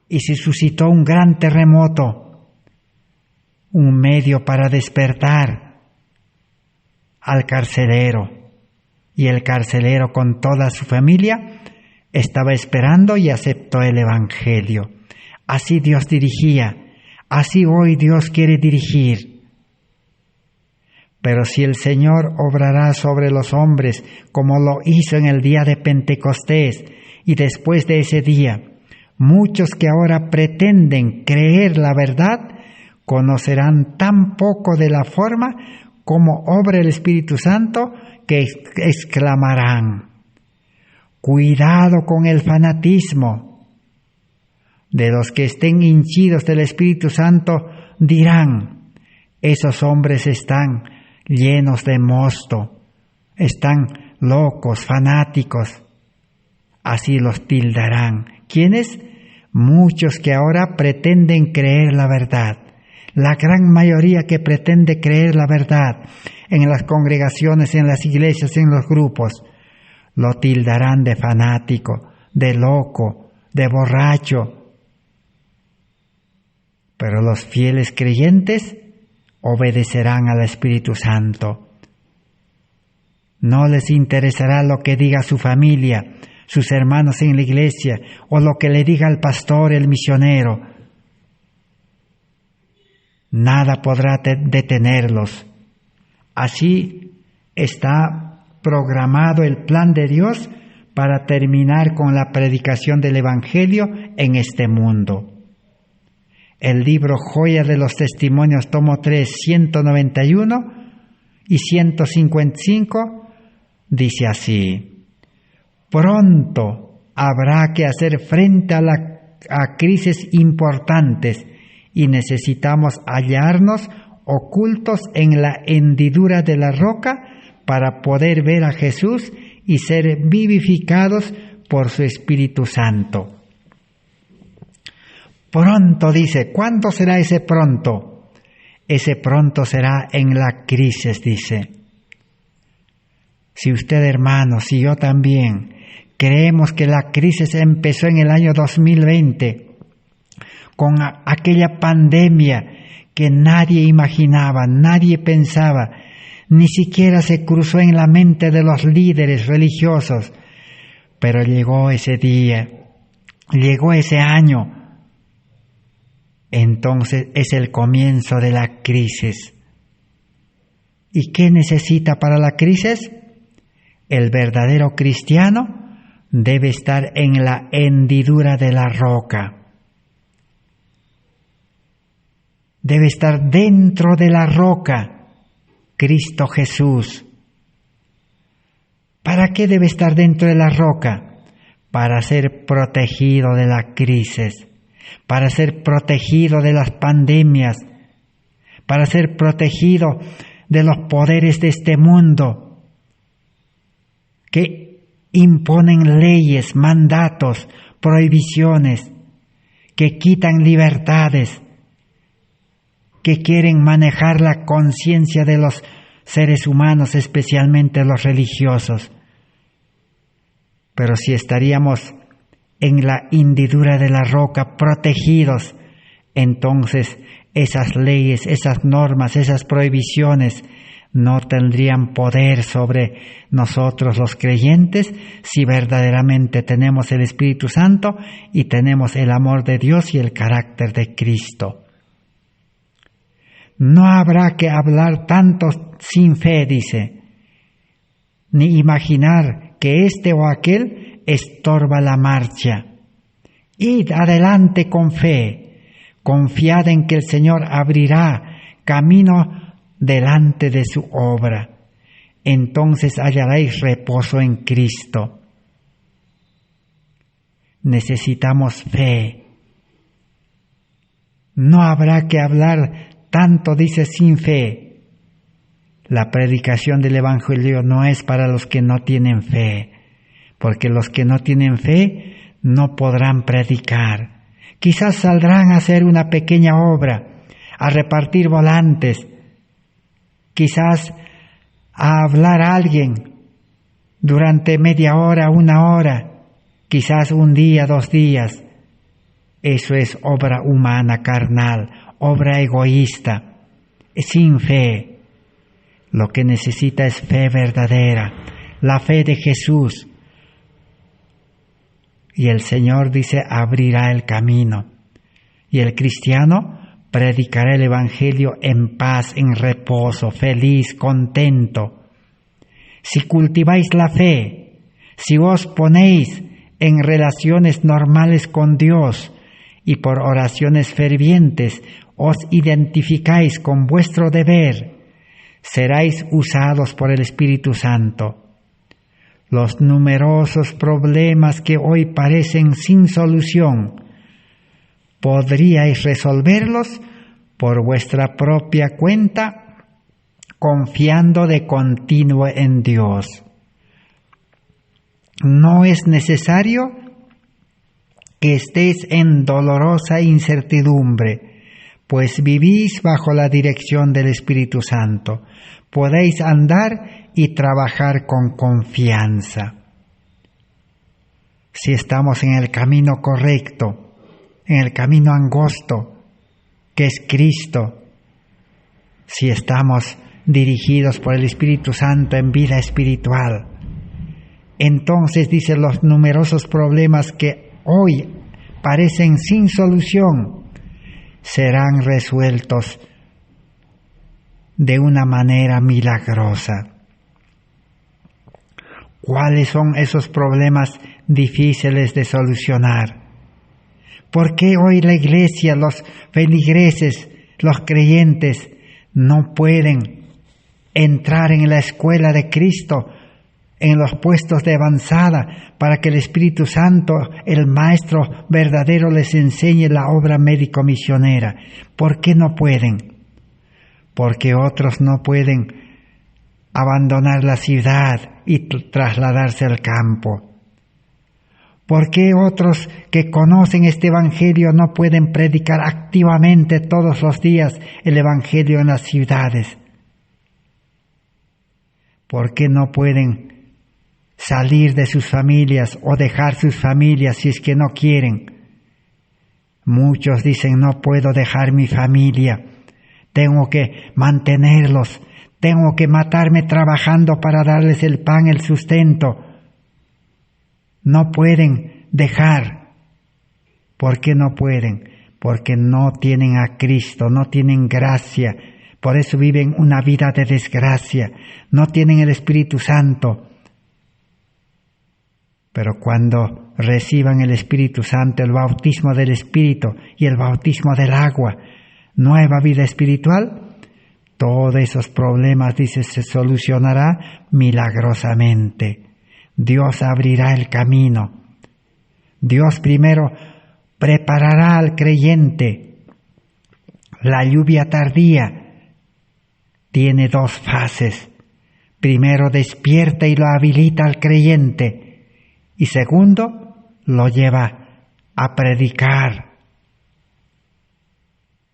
Y se suscitó un gran terremoto, un medio para despertar al carcelero. Y el carcelero con toda su familia estaba esperando y aceptó el Evangelio. Así Dios dirigía, así hoy Dios quiere dirigir. Pero si el Señor obrará sobre los hombres como lo hizo en el día de Pentecostés, y después de ese día, muchos que ahora pretenden creer la verdad, conocerán tan poco de la forma como obra el Espíritu Santo, que exclamarán: cuidado con el fanatismo. De los que estén hinchidos del Espíritu Santo dirán: esos hombres están llenos de mosto, están locos, fanáticos. Así los tildarán. ¿Quiénes? Muchos que ahora pretenden creer la verdad. La gran mayoría que pretende creer la verdad en las congregaciones, en las iglesias, en los grupos, lo tildarán de fanático, de loco, de borracho. Pero los fieles creyentes obedecerán al Espíritu Santo. No les interesará lo que diga su familia, sus hermanos en la iglesia, o lo que le diga el pastor, el misionero. Nada podrá detenerlos. Así está programado el plan de Dios para terminar con la predicación del Evangelio en este mundo. El libro Joya de los Testimonios, tomo 3, 191 y 155, dice así: pronto habrá que hacer frente a crisis importantes y necesitamos hallarnos ocultos en la hendidura de la roca para poder ver a Jesús y ser vivificados por su Espíritu Santo. Pronto, dice. ¿Cuándo será ese pronto? Ese pronto será en la crisis, dice. Si usted, hermano, si yo también, creemos que la crisis empezó en el año 2020, con aquella pandemia que nadie imaginaba, nadie pensaba, ni siquiera se cruzó en la mente de los líderes religiosos, pero llegó ese día, llegó ese año. Entonces es el comienzo de la crisis. ¿Y qué necesita para la crisis? El verdadero cristiano debe estar en la hendidura de la roca. Debe estar dentro de la roca, Cristo Jesús. ¿Para qué debe estar dentro de la roca? Para ser protegido de la crisis, para ser protegido de las pandemias, para ser protegido de los poderes de este mundo que imponen leyes, mandatos, prohibiciones, que quitan libertades, que quieren manejar la conciencia de los seres humanos, especialmente los religiosos. Pero si estaríamos en la hendidura de la roca, protegidos, entonces esas leyes, esas normas, esas prohibiciones no tendrían poder sobre nosotros los creyentes si verdaderamente tenemos el Espíritu Santo y tenemos el amor de Dios y el carácter de Cristo. No habrá que hablar tanto sin fe, dice, ni imaginar que este o aquel estorba la marcha. Id adelante con fe, confiad en que el Señor abrirá camino delante de su obra. Entonces hallaréis reposo en Cristo. Necesitamos fe. No habrá que hablar tanto, dice, sin fe. La predicación del Evangelio no es para los que no tienen fe, porque los que no tienen fe no podrán predicar. Quizás saldrán a hacer una pequeña obra, a repartir volantes, quizás a hablar a alguien durante media hora, 1 hora, quizás 1 día, 2 días. Eso es obra humana, carnal, obra egoísta, sin fe. Lo que necesita es fe verdadera, la fe de Jesús. Y el Señor dice, abrirá el camino. Y el cristiano predicará el Evangelio en paz, en reposo, feliz, contento. Si cultiváis la fe, si os ponéis en relaciones normales con Dios y por oraciones fervientes os identificáis con vuestro deber, seréis usados por el Espíritu Santo. Los numerosos problemas que hoy parecen sin solución, podríais resolverlos por vuestra propia cuenta, confiando de continuo en Dios. No es necesario que estéis en dolorosa incertidumbre, pues vivís bajo la dirección del Espíritu Santo. Podéis andar y trabajar con confianza. Si estamos en el camino correcto, en el camino angosto, que es Cristo, si estamos dirigidos por el Espíritu Santo en vida espiritual, entonces, dice, los numerosos problemas que hoy parecen sin solución serán resueltos de una manera milagrosa. ¿Cuáles son esos problemas difíciles de solucionar? ¿Por qué hoy la iglesia, los feligreses, los creyentes no pueden entrar en la escuela de Cristo, en los puestos de avanzada, para que el Espíritu Santo, el Maestro verdadero, les enseñe la obra médico-misionera? ¿Por qué no pueden? Porque otros no pueden abandonar la ciudad y trasladarse al campo. ¿Por qué otros que conocen este Evangelio no pueden predicar activamente todos los días el Evangelio en las ciudades? ¿Por qué no pueden salir de sus familias o dejar sus familias si es que no quieren? Muchos dicen, no puedo dejar mi familia, tengo que mantenerlos, tengo que matarme trabajando para darles el pan, el sustento. No pueden dejar. ¿Por qué no pueden? Porque no tienen a Cristo, no tienen gracia. Por eso viven una vida de desgracia. No tienen el Espíritu Santo. Pero cuando reciban el Espíritu Santo, el bautismo del Espíritu y el bautismo del agua, nueva vida espiritual, todos esos problemas, dice, se solucionará milagrosamente. Dios abrirá el camino. Dios primero preparará al creyente. La lluvia tardía tiene 2 fases. Primero despierta y lo habilita al creyente. Y segundo, lo lleva a predicar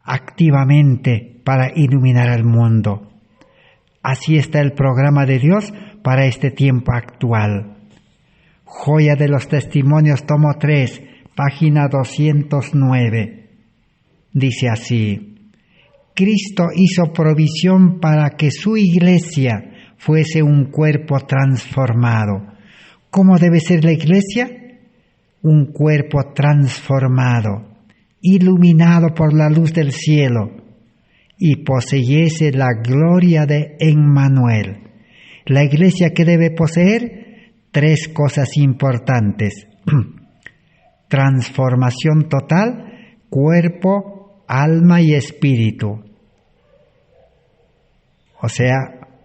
activamente para iluminar al mundo. Así está el programa de Dios para este tiempo actual. Joya de los Testimonios, tomo 3, página 209. Dice así: Cristo hizo provisión para que su iglesia fuese un cuerpo transformado. ¿Cómo debe ser la iglesia? Un cuerpo transformado, iluminado por la luz del cielo, y poseyese la gloria de Emmanuel. La iglesia que debe poseer 3 cosas importantes: transformación total, cuerpo, alma y espíritu. O sea,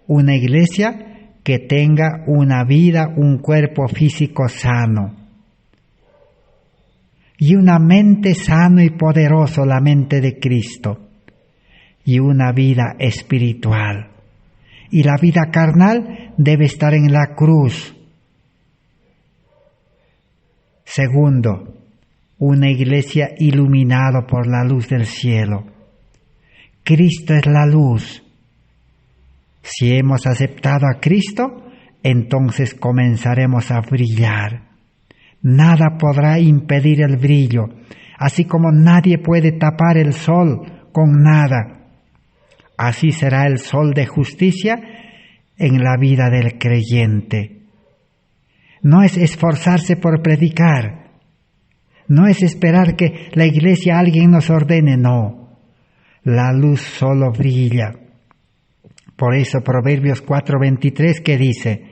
una iglesia que tenga una vida, un cuerpo físico sano. Y una mente sano y poderoso, la mente de Cristo. Y una vida espiritual. Y la vida carnal debe estar en la cruz. Segundo, una iglesia iluminada por la luz del cielo. Cristo es la luz. Si hemos aceptado a Cristo, entonces comenzaremos a brillar. Nada podrá impedir el brillo, así como nadie puede tapar el sol con nada. Así será el sol de justicia en la vida del creyente. No es esforzarse por predicar, no es esperar que la iglesia alguien nos ordene, no. La luz solo brilla. Por eso Proverbios 4:23 que dice: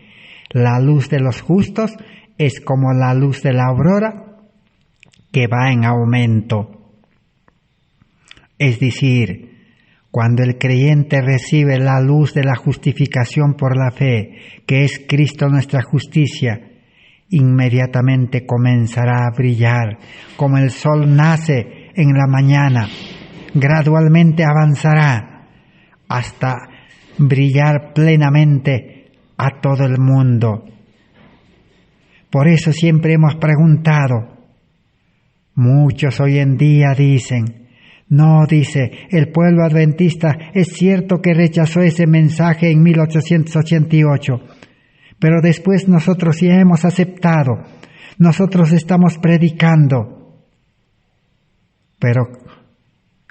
la luz de los justos es como la luz de la aurora que va en aumento. Es decir, cuando el creyente recibe la luz de la justificación por la fe, que es Cristo nuestra justicia, inmediatamente comenzará a brillar, como el sol nace en la mañana, gradualmente avanzará hasta brillar plenamente a todo el mundo. Por eso siempre hemos preguntado, muchos hoy en día dicen, no, dice, el pueblo adventista es cierto que rechazó ese mensaje en 1888, pero después nosotros ya hemos aceptado, nosotros estamos predicando. Pero,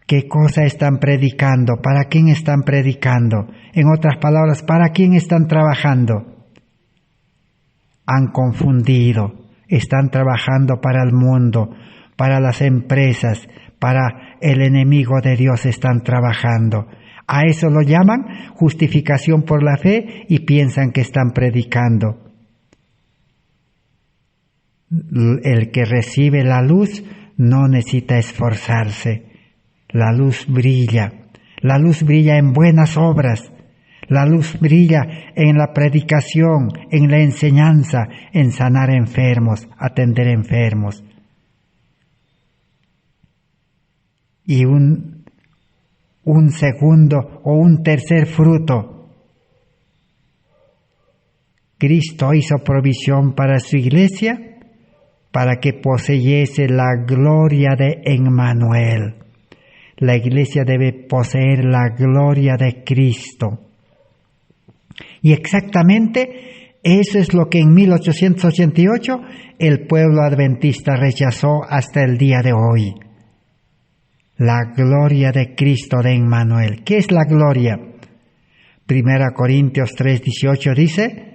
¿qué cosa están predicando? ¿Para quién están predicando? En otras palabras, ¿para quién están trabajando? Han confundido, están trabajando para el mundo, para las empresas, para el enemigo de Dios están trabajando. A eso lo llaman justificación por la fe y piensan que están predicando. El que recibe la luz no necesita esforzarse. La luz brilla en buenas obras. La luz brilla en la predicación, en la enseñanza, en sanar enfermos, atender enfermos. Y un segundo o un tercer fruto. Cristo hizo provisión para su iglesia para que poseyese la gloria de Emmanuel. La iglesia debe poseer la gloria de Cristo. Y exactamente eso es lo que en 1888 el pueblo adventista rechazó hasta el día de hoy. La gloria de Cristo de Emmanuel. ¿Qué es la gloria? 1 Corintios 3:18 dice,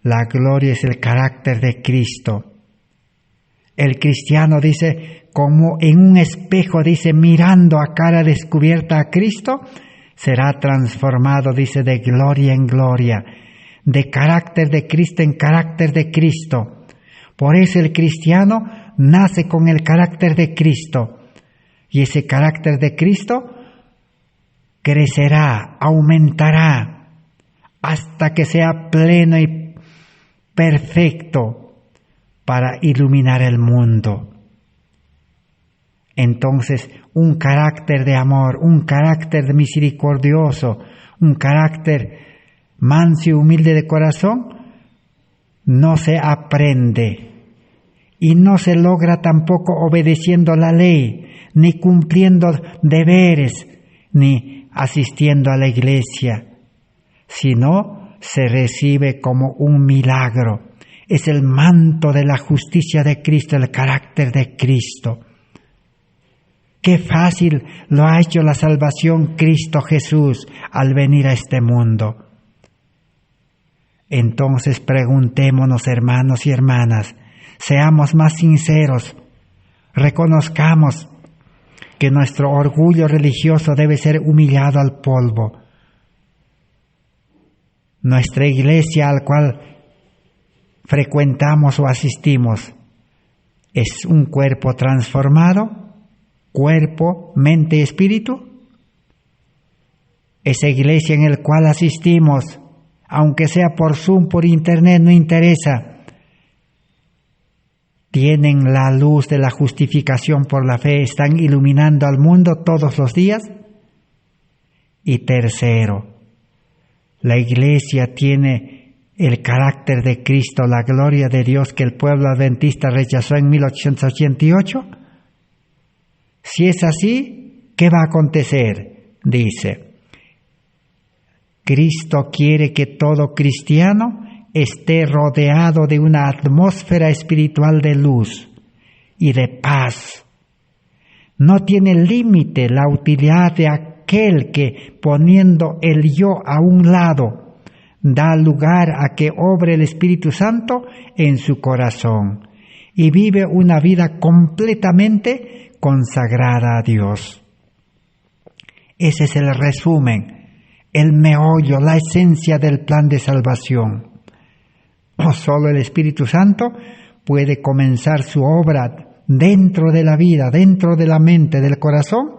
la gloria es el carácter de Cristo. El cristiano dice, como en un espejo, dice, mirando a cara descubierta a Cristo, será transformado, dice, de gloria en gloria, de carácter de Cristo en carácter de Cristo. Por eso el cristiano nace con el carácter de Cristo. Y ese carácter de Cristo crecerá, aumentará, hasta que sea pleno y perfecto para iluminar el mundo. Entonces, un carácter de amor, un carácter misericordioso, un carácter manso y humilde de corazón, no se aprende y no se logra tampoco obedeciendo la ley, ni cumpliendo deberes, ni asistiendo a la iglesia, sino se recibe como un milagro. Es el manto de la justicia de Cristo, el carácter de Cristo, Qué fácil lo ha hecho la salvación Cristo Jesús al venir a este mundo. Entonces preguntémonos, hermanos y hermanas, seamos más sinceros, reconozcamos que nuestro orgullo religioso debe ser humillado al polvo. Nuestra iglesia al cual frecuentamos o asistimos es un cuerpo transformado, cuerpo, mente y espíritu. Esa iglesia en la cual asistimos, aunque sea por Zoom, por internet, no interesa, tienen la luz de la justificación por la fe, están iluminando al mundo todos los días. Y tercero, la iglesia tiene el carácter de Cristo, la gloria de Dios que el pueblo adventista rechazó en 1888. Si es así, ¿qué va a acontecer? Dice, Cristo quiere que todo cristiano esté rodeado de una atmósfera espiritual de luz y de paz. No tiene límite la utilidad de aquel que, poniendo el yo a un lado, da lugar a que obre el Espíritu Santo en su corazón y vive una vida completamente consagrada a Dios. Ese es el resumen, el meollo, la esencia del plan de salvación. Solo el Espíritu Santo puede comenzar su obra dentro de la vida, dentro de la mente, del corazón,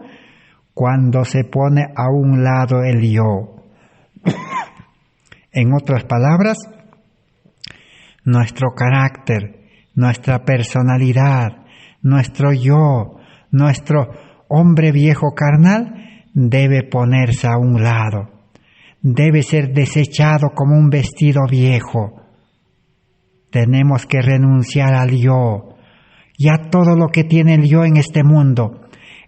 cuando se pone a un lado el yo. En otras palabras, nuestro carácter, nuestra personalidad, nuestro yo, nuestro hombre viejo carnal debe ponerse a un lado, debe ser desechado como un vestido viejo. Tenemos que renunciar al yo y a todo lo que tiene el yo en este mundo.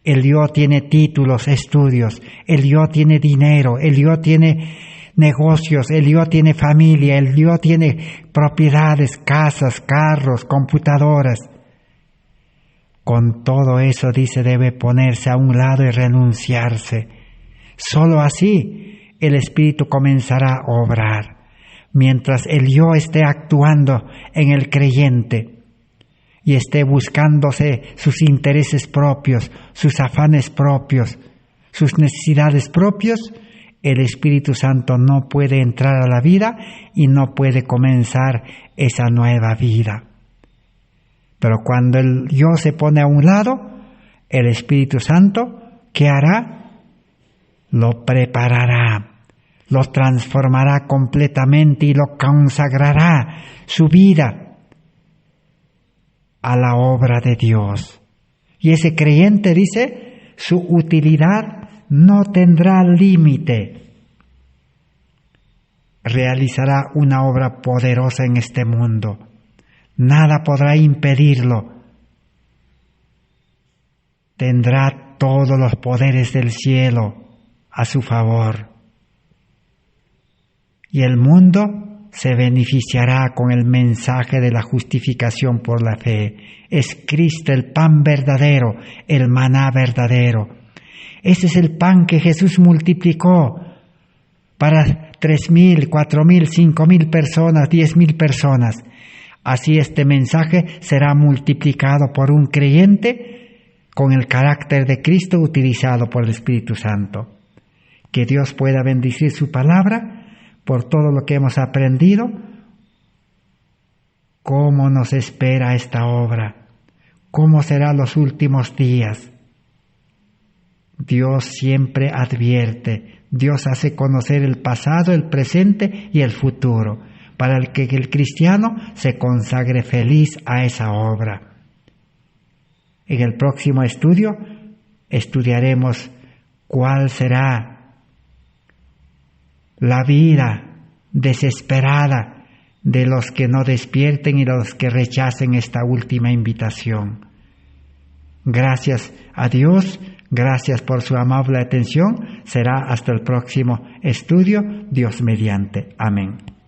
El yo tiene títulos, estudios, el yo tiene dinero, el yo tiene negocios, el yo tiene familia, el yo tiene propiedades, casas, carros, computadoras. Con todo eso, dice, debe ponerse a un lado y renunciarse. Solo así el Espíritu comenzará a obrar. Mientras el yo esté actuando en el creyente y esté buscándose sus intereses propios, sus afanes propios, sus necesidades propios, el Espíritu Santo no puede entrar a la vida y no puede comenzar esa nueva vida. Pero cuando el yo se pone a un lado, el Espíritu Santo, ¿qué hará? Lo preparará, lo transformará completamente y lo consagrará su vida a la obra de Dios. Y ese creyente, dice, su utilidad no tendrá límite. Realizará una obra poderosa en este mundo. Nada podrá impedirlo. Tendrá todos los poderes del cielo a su favor. Y el mundo se beneficiará con el mensaje de la justificación por la fe. Es Cristo el pan verdadero, el maná verdadero. Ese es el pan que Jesús multiplicó para 3,000, 4,000, 5,000 personas, 10,000 personas. Así este mensaje será multiplicado por un creyente con el carácter de Cristo utilizado por el Espíritu Santo. Que Dios pueda bendecir su palabra por todo lo que hemos aprendido. ¿Cómo nos espera esta obra? ¿Cómo serán los últimos días? Dios siempre advierte, Dios hace conocer el pasado, el presente y el futuro, para que el cristiano se consagre feliz a esa obra. En el próximo estudio estudiaremos cuál será la vida desesperada de los que no despierten y los que rechacen esta última invitación. Gracias a Dios, gracias por su amable atención. Será hasta el próximo estudio, Dios mediante. Amén.